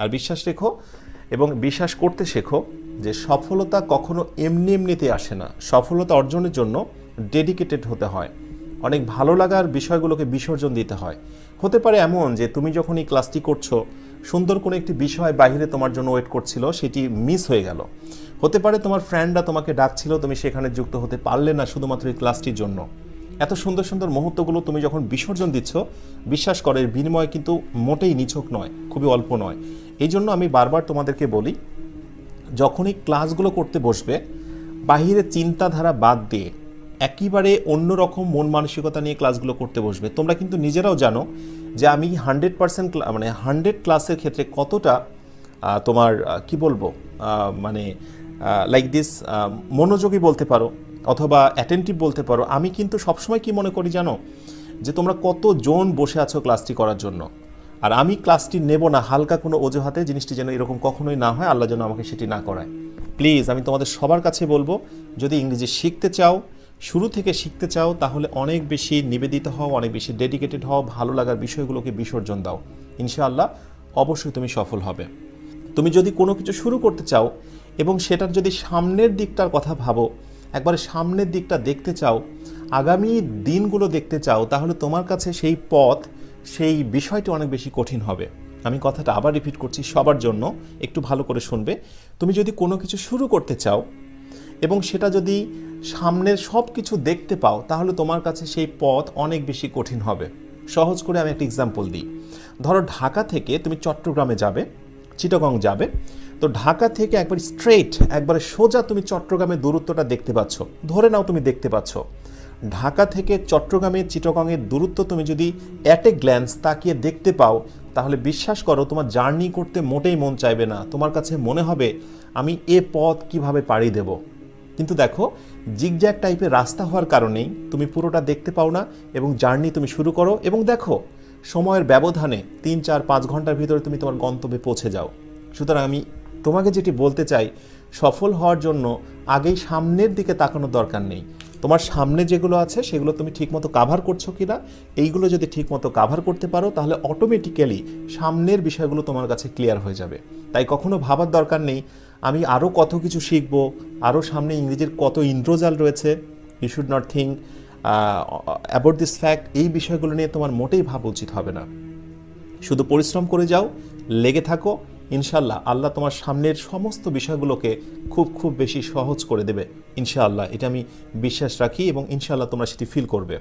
আর বিশ্বাস রেখো এবং বিশ্বাস করতে শেখো যে সফলতা কখনো এমনি এমনিতে আসে না। সফলতা অর্জনের জন্য ডেডিকেটেড হতে হয়, অনেক ভালো লাগার বিষয়গুলোকে বিসর্জন দিতে হয়। হতে পারে এমন যে তুমি যখন এই ক্লাসটি করছো, সুন্দর কোনো একটি বিষয় বাইরে তোমার জন্য ওয়েট করছিল, সেটি মিস হয়ে গেল। হতে পারে তোমার ফ্রেন্ডরা তোমাকে ডাকছিল, তুমি সেখানে যুক্ত হতে পারলে না শুধুমাত্র এই ক্লাসটির জন্য। এত সুন্দর সুন্দর মুহূর্তগুলো তুমি যখন বিসর্জন দিচ্ছ, বিশ্বাস করো এর বিনিময় কিন্তু মোটেই নিছক নয়, খুবই অল্প নয়। এই জন্য আমি বারবার তোমাদেরকে বলি, যখনই ক্লাসগুলো করতে বসবে, বাহিরে চিন্তাধারা বাদ দিয়ে একেবারে অন্যরকম মন মানসিকতা নিয়ে ক্লাসগুলো করতে বসবে। তোমরা কিন্তু নিজেরাও জানো যে আমি 100% মানে 100 ক্লাসের ক্ষেত্রে কতটা তোমার কি বলবো মানে লাইক দিস মনোযোগী বলতে পারো অথবা অ্যাটেন্টিভ বলতে পারো। আমি কিন্তু সবসময় কি মনে করি জানো, যে তোমরা কতজন বসে আছো ক্লাসটি করার জন্য, আর আমি ক্লাসটি নেব না হালকা কোনো অজুহাতে। জিনিসটি যেন এরকম কখনোই না হয়, আল্লাহ যেন আমাকে সেটি না করায়। প্লিজ আমি তোমাদের সবার কাছে বলবো, যদি ইংরেজি শিখতে চাও, শুরু থেকে শিখতে চাও, তাহলে অনেক বেশি নিবেদিত হও, অনেক বেশি ডেডিকেটেড হও, ভালো লাগার বিষয়গুলোকে বিসর্জন দাও। ইনশাআল্লাহ অবশ্যই তুমি সফল হবে। তুমি যদি কোনো কিছু শুরু করতে চাও এবং সেটার যদি সামনের দিকটার কথা ভাবো, একবারে সামনের দিকটা দেখতে চাও, আগামী দিনগুলো দেখতে চাও, তাহলে তোমার কাছে সেই পথ, সেই বিষয়টি অনেক বেশি কঠিন হবে। আমি কথাটা আবার রিপিট করছি সবার জন্য, একটু ভালো করে শুনবে। তুমি যদি কোনো কিছু শুরু করতে চাও এবং সেটা যদি সামনের সব কিছু দেখতে পাও, তাহলে তোমার কাছে সেই পথ অনেক বেশি কঠিন হবে। সহজ করে আমি একটা এক্সাম্পল দিই। ধরো ঢাকা থেকে তুমি চট্টগ্রামে যাবে, চিটাগং যাবে, তো ঢাকা থেকে একবার স্ট্রেট, একবারে সোজা তুমি চট্টগ্রামের দূরত্বটা দেখতে পাচ্ছ। ধরে নাও তুমি দেখতে পাচ্ছ। ঢাকা থেকে চট্টগ্রামের চিটাগংয়ের দূরত্ব তুমি যদি অ্যাট এ গ্ল্যান্স তাকিয়ে দেখতে পাও, তাহলে বিশ্বাস করো তোমার জার্নি করতে মোটেই মন চাইবে না। তোমার কাছে মনে হবে আমি এ পথ কিভাবে পাড়ি দেব। কিন্তু দেখো, জিগজ্যাগ টাইপের রাস্তা হওয়ার কারণেই তুমি পুরোটা দেখতে পাও না এবং জার্নি তুমি শুরু করো এবং দেখো সময়ের ব্যবধানে 3-4-5 ঘন্টার ভিতরে তুমি তোমার গন্তব্যে পৌঁছে যাও। সুতরাং আমি তোমাকে যেটি বলতে চাই, সফল হওয়ার জন্য আগেই সামনের দিকে তাকানোর দরকার নেই। তোমার সামনে যেগুলো আছে সেগুলো তুমি ঠিকমতো কাভার করছো কিনা, এইগুলো যদি ঠিকমতো কাভার করতে পারো, তাহলে অটোমেটিক্যালি সামনের বিষয়গুলো তোমার কাছে ক্লিয়ার হয়ে যাবে। তাই কখনো ভাবার দরকার নেই আমি আরও কত কিছু শিখবো, আরও সামনে ইংরেজির কত ইন্দ্রজাল রয়েছে। You should not think about this fact. এই বিষয়গুলো নিয়ে তোমার মোটেই ভাবা উচিত হবে না। শুধু পরিশ্রম করে যাও, লেগে থাকো, ইনশাআল্লাহ আল্লাহ তোমার সামনের সমস্ত বিষয়গুলোকে খুব খুব বেশি সহজ করে দেবে ইনশাআল্লাহ। এটা আমি বিশ্বাস রাখি এবং ইনশাআল্লাহ তোমরা সেটি ফিল করবে।